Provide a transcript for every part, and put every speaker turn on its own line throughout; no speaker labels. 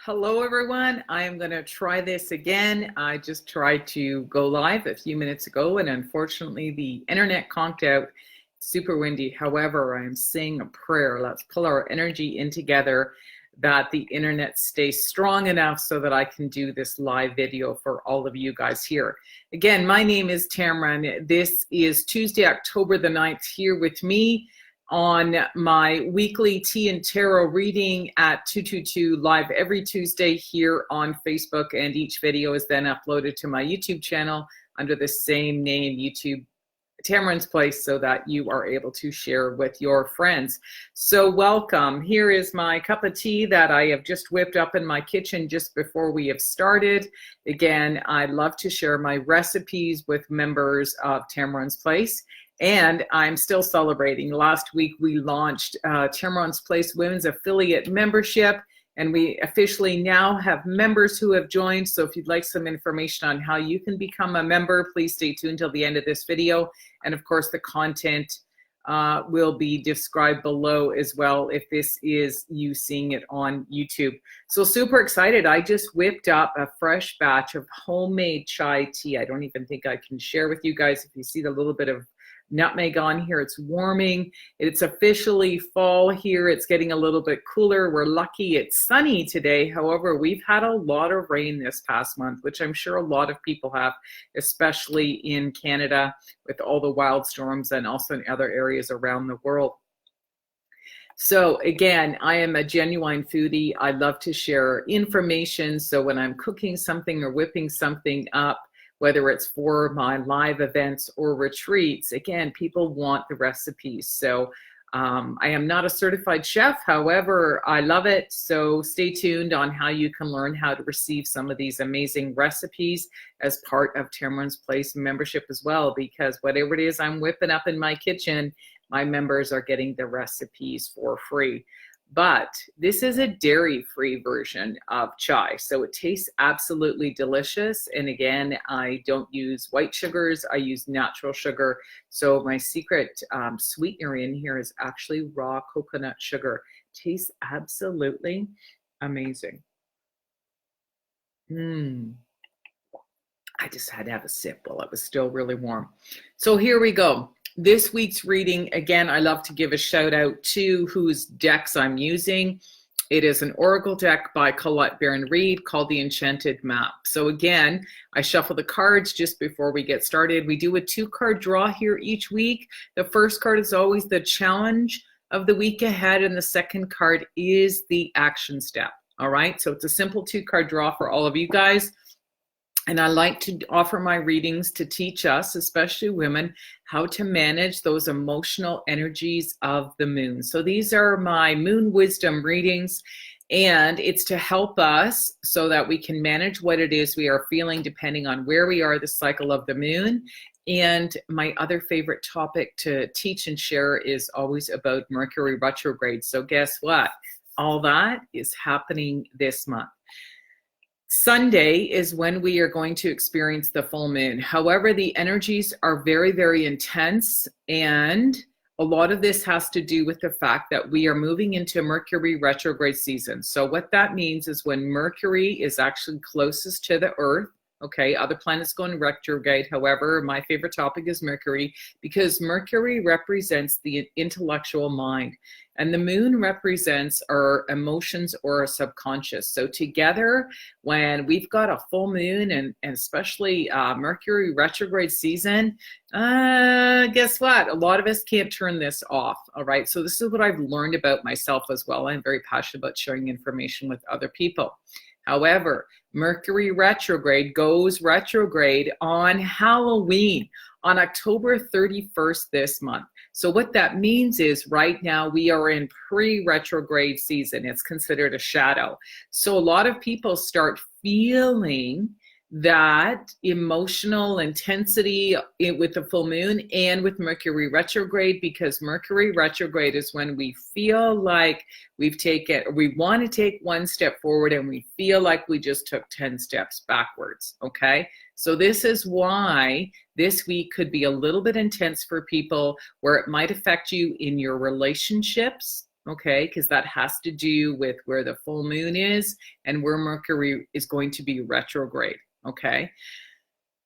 Hello, everyone. I am going to try this again. I just tried to go live a few minutes ago, and unfortunately, the internet conked out. Super windy. However, I am saying a prayer. Let's pull our energy in together that the internet stays strong enough so that I can do this live video for all of you guys here. Again, my name is Tammeron. This is Tuesday, October the 9th, here with me on my weekly tea and tarot reading at 222 live every Tuesday here on Facebook, and each video is then uploaded to my YouTube channel under the same name, YouTube Tammeron's Place, so that you are able to share with your friends. So welcome. Here is my cup of tea that I have just whipped up in my kitchen just before we have started. Again, I love to share my recipes with members of Tammeron's Place. And I'm still celebrating. Last week, we launched Tammeron's Place Women's Affiliate Membership, and we officially now have members who have joined. So if you'd like some information on how you can become a member, please stay tuned till the end of this video. And of course, the content will be described below as well if this is you seeing it on YouTube. So super excited. I just whipped up a fresh batch of homemade chai tea. I don't even think I can share with you guys. If you see the little bit of nutmeg on here, it's warming. It's officially fall here. It's getting a little bit cooler. We're lucky it's sunny today. However, we've had a lot of rain this past month, which I'm sure a lot of people have, especially in Canada with all the wild storms and also in other areas around the world. So again, I am a genuine foodie. I love to share information. So when I'm cooking something or whipping something up, whether it's for my live events or retreats, again, people want the recipes. So I am not a certified chef. However, I love it. So stay tuned on how you can learn how to receive some of these amazing recipes as part of Tammeron's Place membership as well, because whatever it is I'm whipping up in my kitchen, my members are getting the recipes for free. But this is a dairy-free version of chai, so it tastes absolutely delicious. And again, I don't use white sugars, I use natural sugar. So my secret sweetener in here is actually raw coconut sugar. Tastes absolutely amazing. I just had to have a sip while it was still really warm. So here we go. This week's reading, again, I love to give a shout out to whose decks I'm using. It is an oracle deck by Colette Baron-Reid called The Enchanted Map. So again, I shuffle the cards just before we get started. We do a 2-card draw here each week. The first card is always the challenge of the week ahead, and the second card is the action step. All right, so it's a simple 2-card draw for all of you guys. And I like to offer my readings to teach us, especially women, how to manage those emotional energies of the moon. So these are my moon wisdom readings, and it's to help us so that we can manage what it is we are feeling depending on where we are the cycle of the moon. And my other favorite topic to teach and share is always about Mercury retrograde. So guess what? All that is happening this month. Sunday is when we are going to experience the full moon. However, the energies are very, very intense, and a lot of this has to do with the fact that we are moving into Mercury retrograde season. So what that means is when Mercury is actually closest to the Earth, okay, other planets go in retrograde. However, my favorite topic is Mercury, because Mercury represents the intellectual mind, and the moon represents our emotions or our subconscious. So together, when we've got a full moon and especially Mercury retrograde season, guess what? A lot of us can't turn this off, all right? So this is what I've learned about myself as well. I'm very passionate about sharing information with other people. However, Mercury retrograde goes retrograde on Halloween, on October 31st this month. So what that means is right now we are in pre-retrograde season. It's considered a shadow. So a lot of people start feeling that emotional intensity with the full moon and with Mercury retrograde, because Mercury retrograde is when we feel like we want to take one step forward and we feel like we just took 10 steps backwards. Okay, so this is why this week could be a little bit intense for people, where it might affect you in your relationships. okay? Because that has to do with where the full moon is and where Mercury is going to be retrograde, okay?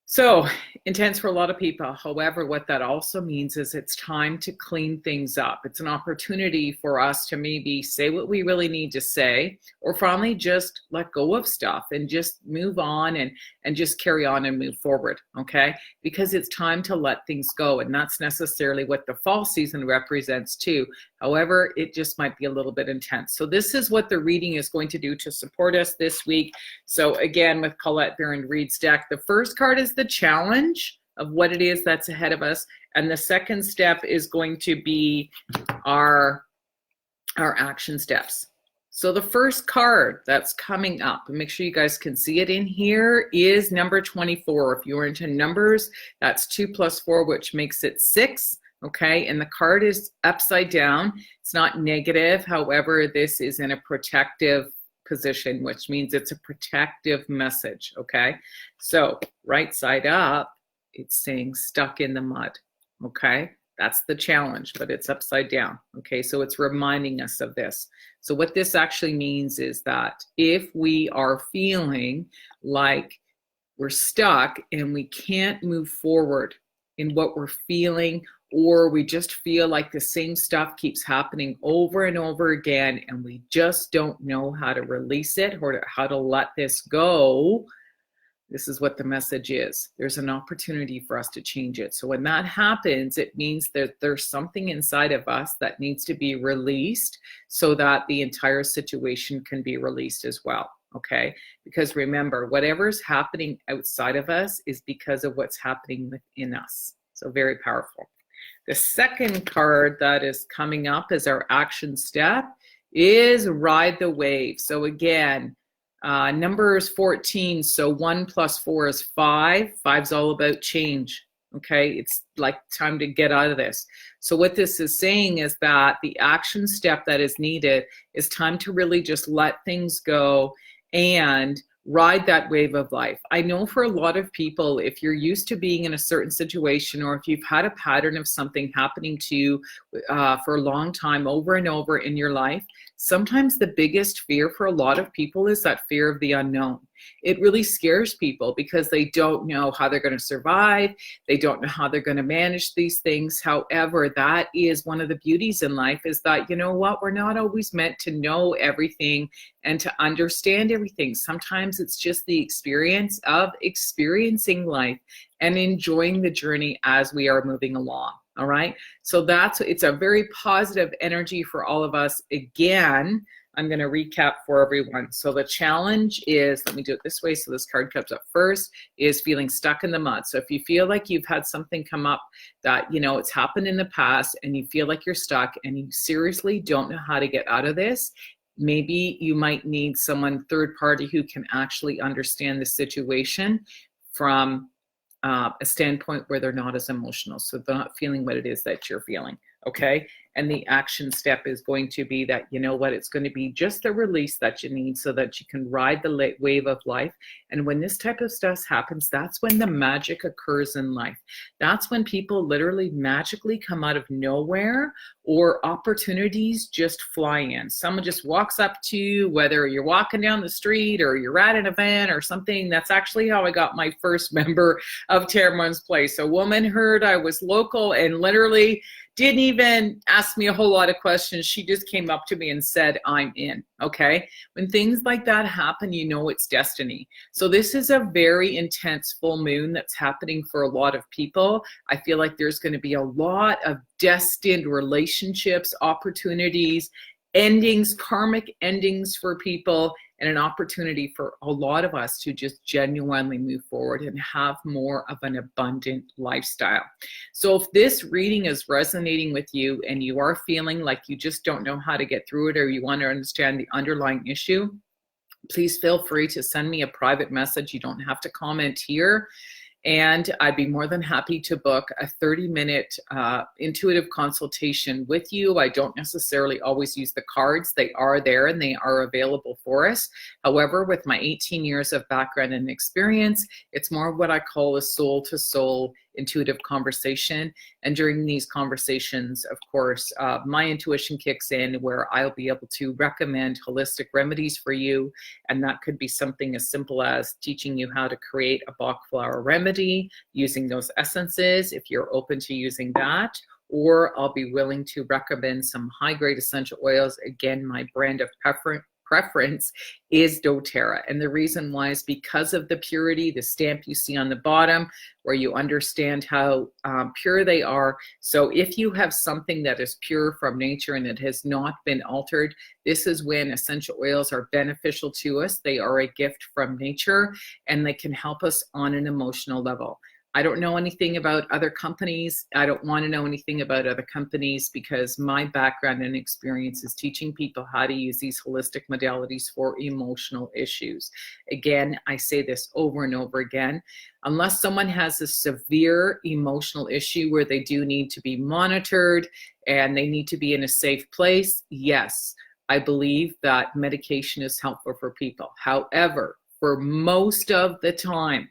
So intense for a lot of people. However, what that also means is it's time to clean things up. It's an opportunity for us to maybe say what we really need to say, or finally just let go of stuff and just move on and just carry on and move forward, okay? Because it's time to let things go, and that's necessarily what the fall season represents too. However, it just might be a little bit intense. So this is what the reading is going to do to support us this week. So again, with Colette Baron Reid's deck, the first card is the challenge of what it is that's ahead of us. And the second step is going to be our action steps. So the first card that's coming up, and make sure you guys can see it in here, is number 24. If you're into numbers, that's 2 plus 4, which makes it 6. Okay, and the card is upside down. It's not negative. However, this is in a protective position, which means it's a protective message. Okay, so right side up, it's saying stuck in the mud. Okay, that's the challenge, but it's upside down. Okay, so it's reminding us of this. So what this actually means is that if we are feeling like we're stuck and we can't move forward in what we're feeling, or we just feel like the same stuff keeps happening over and over again, and we just don't know how to release it or how to let this go, this is what the message is. There's an opportunity for us to change it. So when that happens, it means that there's something inside of us that needs to be released so that the entire situation can be released as well. Okay, because remember, whatever's happening outside of us is because of what's happening within us. So very powerful. The second card that is coming up as our action step is ride the wave. So again, number is 14. So 1 plus 4 is 5. 5's all about change. Okay, it's like time to get out of this. So what this is saying is that the action step that is needed is time to really just let things go and ride that wave of life. I know for a lot of people, if you're used to being in a certain situation, or if you've had a pattern of something happening to you for a long time over and over in your life, sometimes the biggest fear for a lot of people is that fear of the unknown. It really scares people because they don't know how they're going to survive. They don't know how they're going to manage these things. However, that is one of the beauties in life, is that, you know what, we're not always meant to know everything and to understand everything. Sometimes it's just the experience of experiencing life and enjoying the journey as we are moving along. All right. So it's a very positive energy for all of us. Again, I'm going to recap for everyone. So the challenge is, let me do it this way so this card comes up first, is feeling stuck in the mud. So if you feel like you've had something come up that, you know, it's happened in the past and you feel like you're stuck and you seriously don't know how to get out of this, maybe you might need someone third party who can actually understand the situation from a standpoint where they're not as emotional. So they're not feeling what it is that you're feeling. Okay. And the action step is going to be that, you know what, it's going to be just the release that you need so that you can ride the wave of life. And when this type of stuff happens, that's when the magic occurs in life. That's when people literally magically come out of nowhere, or opportunities just fly in. Someone just walks up to you, whether you're walking down the street or you're at an event or something. That's actually how I got my first member of Tammeron's Place. A woman heard I was local and literally didn't even ask me a whole lot of questions. She just came up to me and said, I'm in. Okay. When things like that happen, you know it's destiny. So this is a very intense full moon that's happening for a lot of people. I feel like there's going to be a lot of destined relationships, opportunities, endings, karmic endings for people, and an opportunity for a lot of us to just genuinely move forward and have more of an abundant lifestyle. So if this reading is resonating with you and you are feeling like you just don't know how to get through it, or you want to understand the underlying issue, please feel free to send me a private message. You don't have to comment here. And I'd be more than happy to book a 30-minute intuitive consultation with you. I don't necessarily always use the cards. They are there and they are available for us. However, with my 18 years of background and experience, it's more what I call a soul-to-soul intuitive conversation. And during these conversations, of course, my intuition kicks in where I'll be able to recommend holistic remedies for you. And that could be something as simple as teaching you how to create a Bach flower remedy using those essences, if you're open to using that. Or I'll be willing to recommend some high-grade essential oils. Again, my brand of preference is doTERRA. And the reason why is because of the purity, the stamp you see on the bottom, where you understand how pure they are. So if you have something that is pure from nature and it has not been altered, this is when essential oils are beneficial to us. They are a gift from nature and they can help us on an emotional level. I don't know anything about other companies. I don't want to know anything about other companies because my background and experience is teaching people how to use these holistic modalities for emotional issues. Again, I say this over and over again. Unless someone has a severe emotional issue where they do need to be monitored and they need to be in a safe place, yes, I believe that medication is helpful for people. However, for most of the time,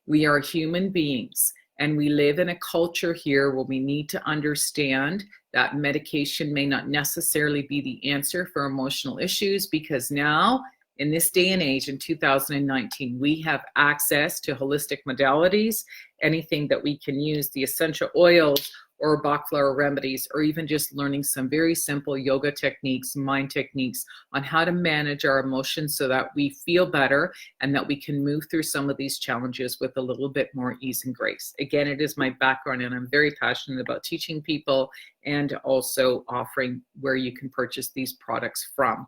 we are human beings and we live in a culture here where we need to understand that medication may not necessarily be the answer for emotional issues, because now in this day and age in 2019, we have access to holistic modalities, anything that we can use, the essential oils or Bach flower remedies, or even just learning some very simple yoga techniques, mind techniques on how to manage our emotions so that we feel better and that we can move through some of these challenges with a little bit more ease and grace. Again, it is my background and I'm very passionate about teaching people and also offering where you can purchase these products from.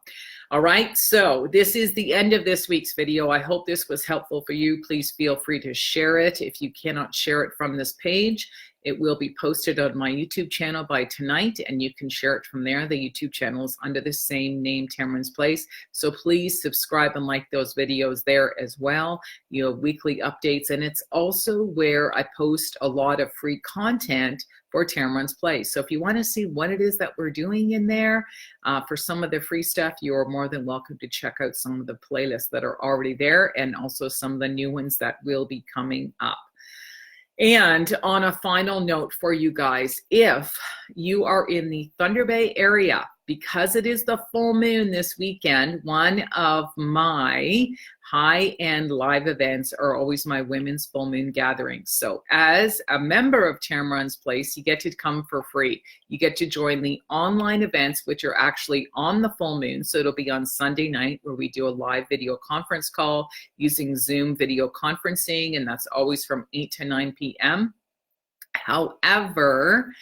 All right, so this is the end of this week's video. I hope this was helpful for you. Please feel free to share it. If you cannot share it from this page, it will be posted on my YouTube channel by tonight, and you can share it from there. The YouTube channel is under the same name, Tammeron's Place. So please subscribe and like those videos there as well. You have weekly updates, and it's also where I post a lot of free content for Tammeron's Place. So if you want to see what it is that we're doing in there, for some of the free stuff, you're more than welcome to check out some of the playlists that are already there, and also some of the new ones that will be coming up. And on a final note for you guys, if you are in the Thunder Bay area, because it is the full moon this weekend, one of my high-end live events are always my women's full moon gatherings. So as a member of Tammeron's Place, you get to come for free. You get to join the online events, which are actually on the full moon. So it'll be on Sunday night where we do a live video conference call using Zoom video conferencing, and that's always from 8 to 9 p.m. However,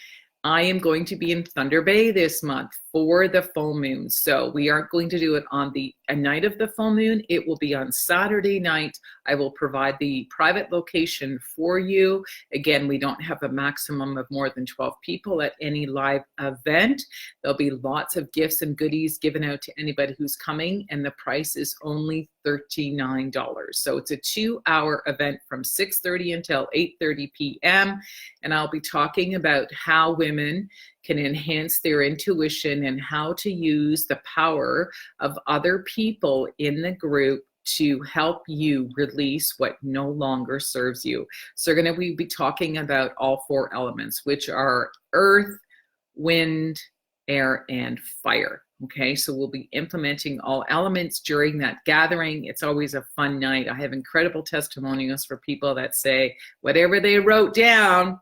I am going to be in Thunder Bay this month for the full moon. So we aren't going to do it on the night of the full moon. It will be on Saturday night. I will provide the private location for you. Again, we don't have a maximum of more than 12 people at any live event. There'll be lots of gifts and goodies given out to anybody who's coming, and the price is only $39. So it's a 2-hour event from 6:30 until 8:30 p.m. And I'll be talking about how women can enhance their intuition and how to use the power of other people in the group to help you release what no longer serves you. So we're going to be talking about all 4 elements, which are earth, wind, air, and fire. Okay, so we'll be implementing all elements during that gathering. It's always a fun night. I have incredible testimonials for people that say whatever they wrote down,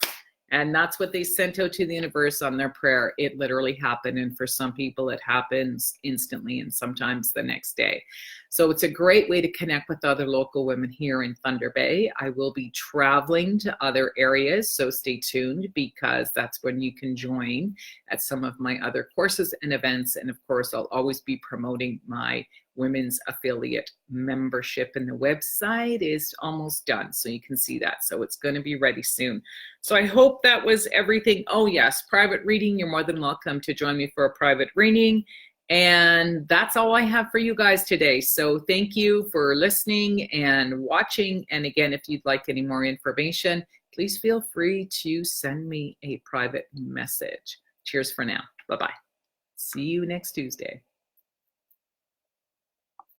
and that's what they sent out to the universe on their prayer, it literally happened. And for some people, it happens instantly and sometimes the next day. So it's a great way to connect with other local women here in Thunder Bay. I will be traveling to other areas, so stay tuned, because that's when you can join at some of my other courses and events. And of course, I'll always be promoting my women's affiliate membership, and the website is almost done, so you can see that. So it's going to be ready soon. So I hope that was everything. Oh yes, private reading. You're more than welcome to join me for a private reading. And that's all I have for you guys today. So thank you for listening and watching. And again, if you'd like any more information, please feel free to send me a private message. Cheers for now. Bye-bye. See you next Tuesday.